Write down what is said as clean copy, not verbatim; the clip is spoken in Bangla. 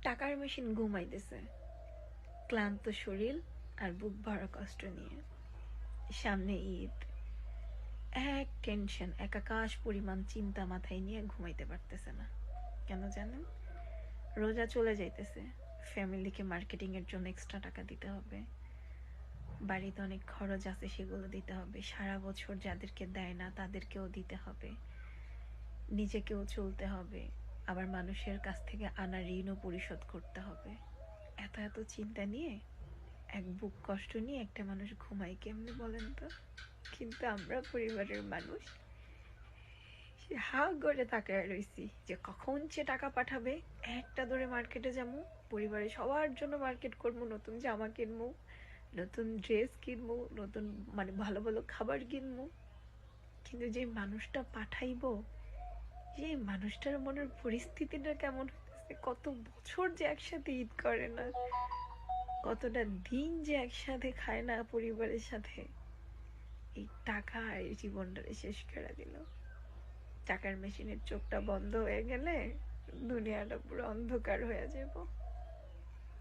টাকার মেশিন ঘুমাইতেছে, ক্লান্ত শরীর আর বুক ভরা কষ্ট নিয়ে। সামনে ঈদ, এক টেনশন, এক আকাশ পরিমাণ চিন্তা মাথায় নিয়ে ঘুমাইতে পারতেছে না। কেন জানেন? রোজা চলে যাইতেছে, ফ্যামিলিকে মার্কেটিং এর জন্য এক্সট্রা টাকা দিতে হবে, বাড়িতে অনেক খরচ আছে সেগুলো দিতে হবে, সারা বছর যাদেরকে দেয় না তাদেরকেও দিতে হবে, নিজেকেও চলতে হবে, আবার মানুষের কাছ থেকে আনা ঋণও পরিশোধ করতে হবে। এত এত চিন্তা নিয়ে, এক বুক কষ্ট নিয়ে একটা মানুষ ঘুমায় কেমনে বলেন তো? কিন্তু আমরা পরিবারের মানুষ হা করে তাকায় রইছি যে কখন সে টাকা পাঠাবে। একটা ধরে মার্কেটে যাবো, পরিবারের সবার জন্য মার্কেট করবো, নতুন জামা কিনবো, নতুন ড্রেস কিনবো, নতুন মানে ভালো ভালো খাবার কিনবো। কিন্তু যে মানুষটা পাঠাইবো, যে মানুষটার মনের পরিস্থিতিটা কেমন হইতেছে, কত বছর যে একসাথে ঈদ করে না, কতটা দিন যে একসাথে খায় না পরিবারের সাথে, এই টাকা এই জীবনটারে শেষ করে দিল। টাকার মেশিনের চোখটা বন্ধ হয়ে গেলে দুনিয়াটা পুরো অন্ধকার হয়ে যাব।